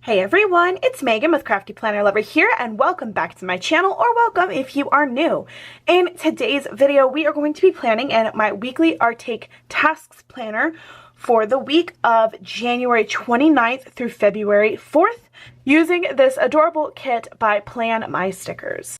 Hey everyone, it's Megan with CraftyPlannerLovR here, and welcome back to my channel, or welcome if you are new. In today's video, we are going to be planning in my weekly Artake tasks planner for the week of January 29th through February 4th, using this adorable kit by Plan My Stickers.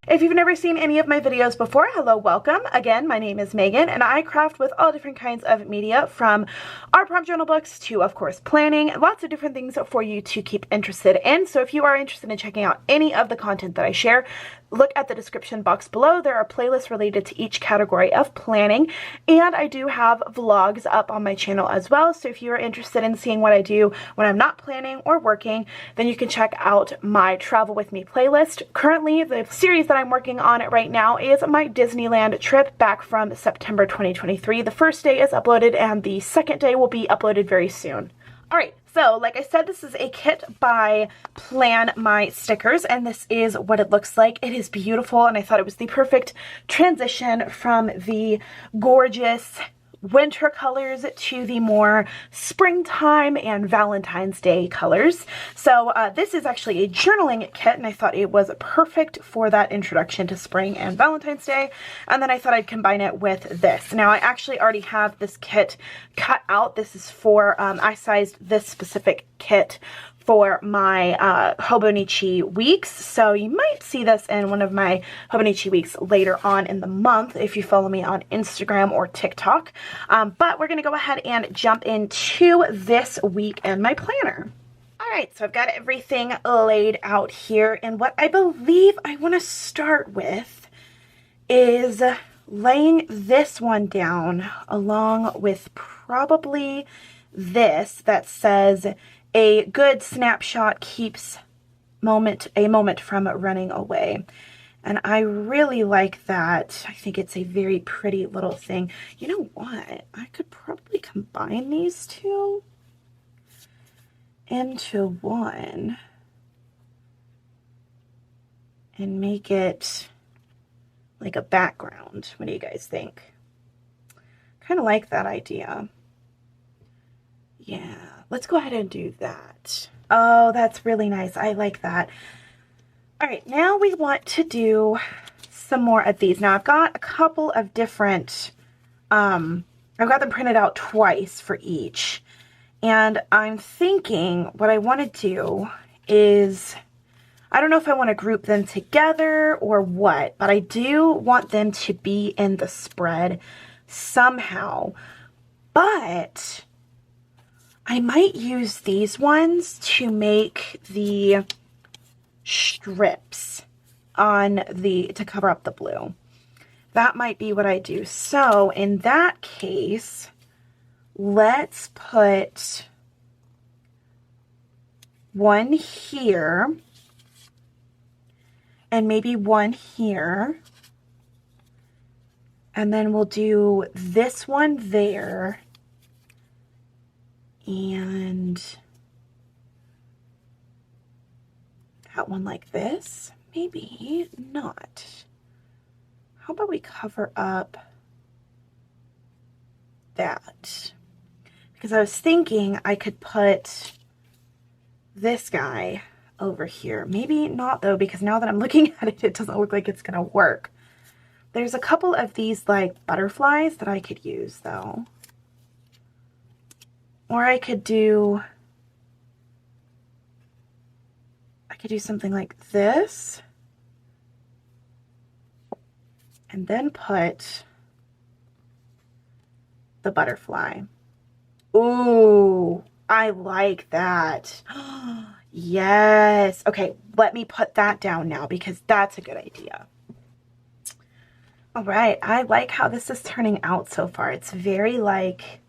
If you've never seen any of my videos before, hello, welcome. Again, my name is Megan, and I craft with all different kinds of media, from art prompt journal books to, of course, planning. Lots of different things for you to keep interested in. So if you are interested in checking out any of the content that I share, look at the description box below. There are playlists related to each category of planning, and I do have vlogs up on my channel as well. So if you are interested in seeing what I do when I'm not planning or working, then you can check out my Travel With Me playlist. Currently, the series that I'm working on right now is my Disneyland trip back from September 2023. The first day is uploaded, and the second day will be uploaded very soon. All right. So, like I said, this is a kit by Plan My Stickers, and this is what it looks like. It is beautiful, and I thought it was the perfect transition from the gorgeous winter colors to the more springtime and Valentine's Day colors. So this is actually a journaling kit, and I thought it was perfect for that introduction to spring and Valentine's Day. And then I thought I'd combine it with this. Now, I actually already have this kit cut out. This is for, I sized this specific kit for my Hobonichi weeks, so you might see this in one of my Hobonichi weeks later on in the month if you follow me on Instagram or TikTok. But we're going to go ahead and jump into this week and my planner. Alright, so I've got everything laid out here, and what I believe I want to start with is laying this one down along with probably this that says, "A good snapshot keeps a moment from running away." And I really like that. I think it's a very pretty little thing. You know what? I could probably combine these two into one and make it like a background. What do you guys think? Kind of like that idea. Yeah. Let's go ahead and do that. Oh, that's really nice. I like that. All right, now we want to do some more of these. Now, I've got a couple of different, I've got them printed out twice for each. And I'm thinking what I want to do is, I don't know if I want to group them together or what, but I do want them to be in the spread somehow. But I might use these ones to make the strips on to cover up the blue. That might be what I do. So in that case, let's put one here and maybe one here. And then we'll do this one there. And that one like this. Maybe not. How about we cover up that? Because I was thinking I could put this guy over here. Maybe not though, because now that I'm looking at it, it doesn't look like it's gonna work. There's a couple of these like butterflies that I could use though. Or I could do something like this and then put the butterfly. Ooh, I like that. Yes. Okay, let me put that down now because that's a good idea. All right, I like how this is turning out so far. It's very like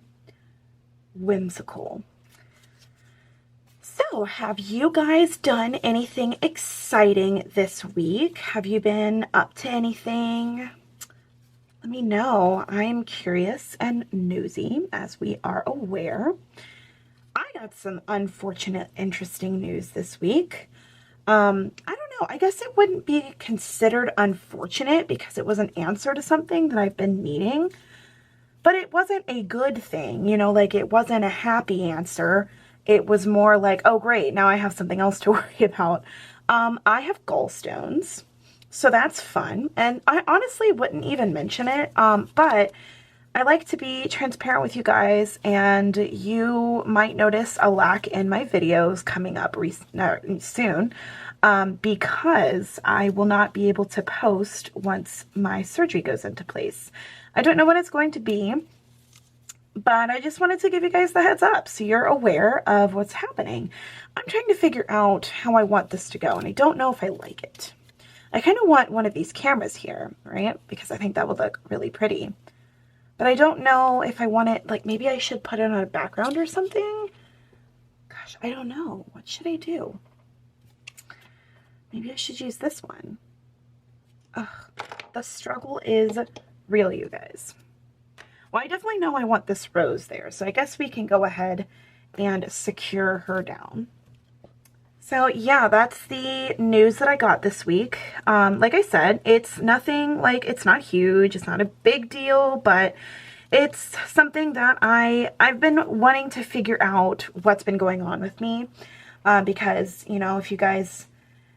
whimsical. So, have you guys done anything exciting this week? Have you been up to anything? Let me know. I'm curious and nosy, as we are aware. I got some unfortunate, interesting news this week. I don't know, I guess it wouldn't be considered unfortunate because it was an answer to something that I've been needing. But it wasn't a good thing, you know, like it wasn't a happy answer. It was more like, oh great, now I have something else to worry about. I have gallstones, so that's fun. And I honestly wouldn't even mention it, but I like to be transparent with you guys, and you might notice a lack in my videos coming up soon, because I will not be able to post once my surgery goes into place. I don't know when it's going to be, but I just wanted to give you guys the heads up so you're aware of what's happening. I'm trying to figure out how I want this to go, and I don't know if I like it. I kind of want one of these cameras here, right? Because I think that would look really pretty. But I don't know if I want it, like maybe I should put it on a background or something. Gosh, I don't know. What should I do? Maybe I should use this one. Ugh, the struggle is real, you guys. Well, I definitely know I want this rose there, so I guess we can go ahead and secure her down. So yeah, that's the news that I got this week. Like I said, it's nothing, like it's not huge, it's not a big deal, but it's something that I've been wanting to figure out what's been going on with me, because, you know, if you guys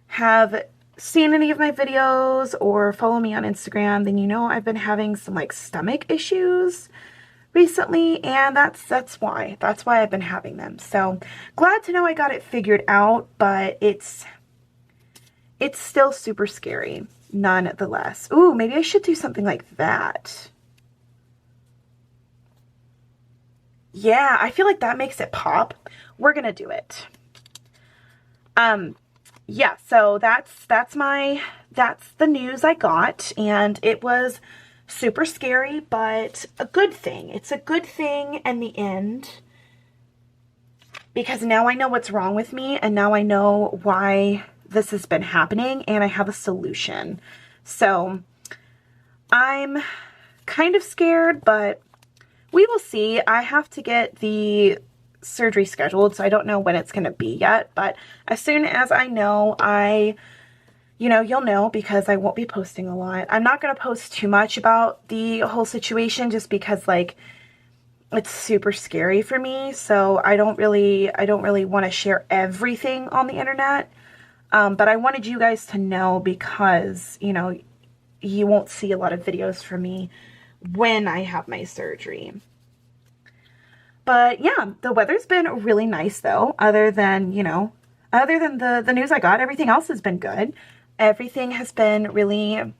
have seen any of my videos or follow me on Instagram, then you know I've been having some like stomach issues recently, and that's why I've been having them. So glad to know I got it figured out, but it's still super scary nonetheless. Ooh, maybe I should do something like that. Yeah, I feel like that makes it pop. We're gonna do it. Yeah, so that's the news I got, and it was super scary, but a good thing. It's a good thing in the end, because now I know what's wrong with me, and now I know why this has been happening, and I have a solution. So I'm kind of scared, but we will see. I have to get the surgery scheduled, so I don't know when it's going to be yet, but as soon as I know, you know, you'll know, because I won't be posting a lot. I'm not going to post too much about the whole situation just because, like, it's super scary for me. So I don't really want to share everything on the internet. But I wanted you guys to know because, you know, you won't see a lot of videos from me when I have my surgery. But yeah, the weather's been really nice though, other than, you know, other than the news I got, everything else has been good. Everything has been really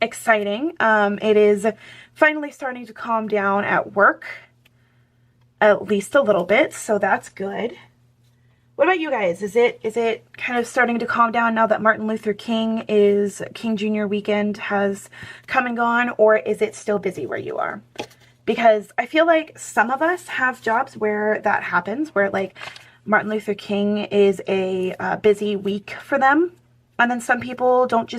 exciting. It is finally starting to calm down at work, at least a little bit, so that's good. What about you guys? Is it kind of starting to calm down now that Martin Luther King Jr. weekend has come and gone, or is it still busy where you are? Because I feel like some of us have jobs where that happens, where like Martin Luther King is a busy week for them. And then some people don't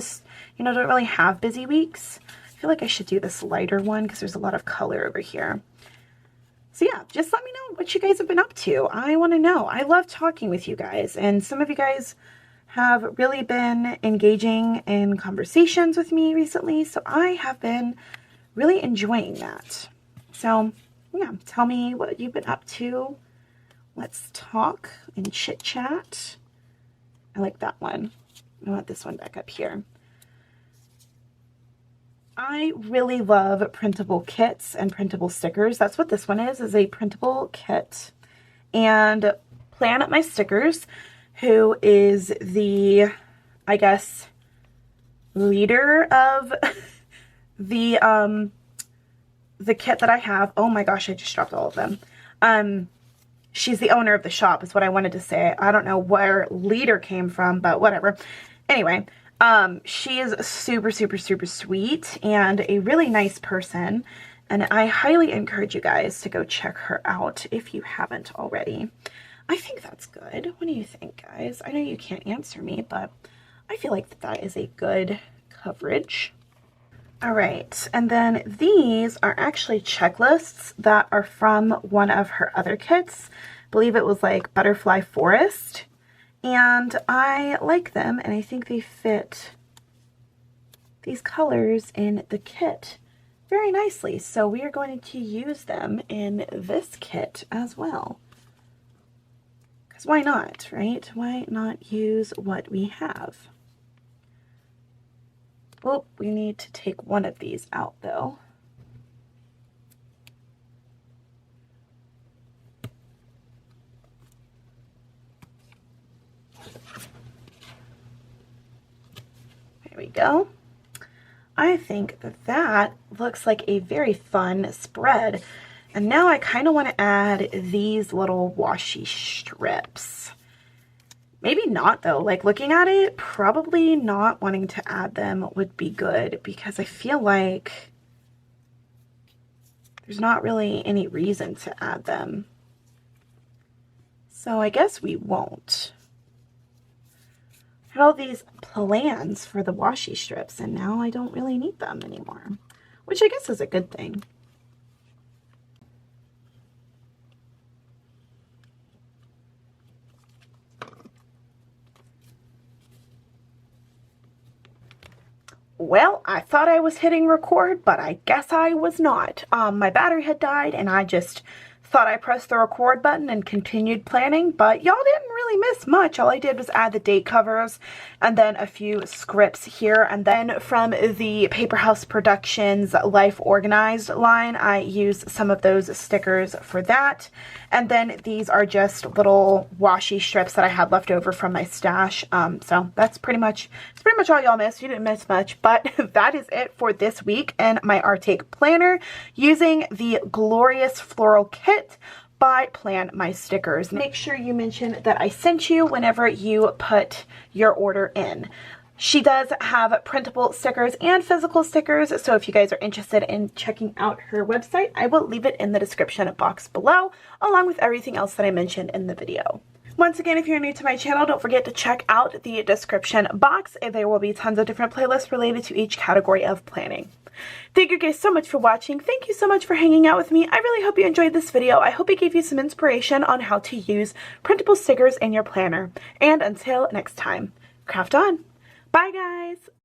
really have busy weeks. I feel like I should do this lighter one because there's a lot of color over here. So yeah, just let me know what you guys have been up to. I want to know. I love talking with you guys, and some of you guys have really been engaging in conversations with me recently, so I have been really enjoying that. So yeah, tell me what you've been up to. Let's talk and chit chat. I like that one. I want this one back up here. I really love printable kits and printable stickers. That's what this one is a printable kit. And Plan Up My Stickers, who is the, I guess, leader of the kit that I have. Oh my gosh, I just dropped all of them. She's the owner of the shop is what I wanted to say. I don't know where leader came from, but whatever. Anyway, she is super, super, super sweet and a really nice person. And I highly encourage you guys to go check her out if you haven't already. I think that's good. What do you think, guys? I know you can't answer me, but I feel like that is a good coverage. All right, and then these are actually checklists that are from one of her other kits. I believe it was like Butterfly Forest. and I like them, and I think they fit these colors in the kit very nicely. So we are going to use them in this kit as well. Because why not, right? Why not use what we have? Oh, we need to take one of these out though. There we go. I think that that looks like a very fun spread. And now I kind of want to add these little washi strips. Maybe not though, like looking at it, probably not wanting to add them would be good because I feel like there's not really any reason to add them. So I guess we won't. I had all these plans for the washi strips and now I don't really need them anymore, which I guess is a good thing. Well, I thought I was hitting record, but I guess I was not. My battery had died and I just thought I pressed the record button and continued planning, but y'all didn't really miss much. All I did was add the date covers and then a few scripts here. And then from the Paper House Productions Life Organized line, I used some of those stickers for that. And then these are just little washi strips that I had left over from my stash. So that's pretty much all y'all missed. You didn't miss much, but that is it for this week in my Artake planner using the glorious floral kit by Plan My Stickers. Make sure you mention that I sent you whenever you put your order in. She does have printable stickers and physical stickers, so if you guys are interested in checking out her website, I will leave it in the description box below, along with everything else that I mentioned in the video. Once again, if you're new to my channel, don't forget to check out the description box. There will be tons of different playlists related to each category of planning. Thank you guys so much for watching. Thank you so much for hanging out with me. I really hope you enjoyed this video. I hope it gave you some inspiration on how to use printable stickers in your planner. And until next time, craft on. Bye guys!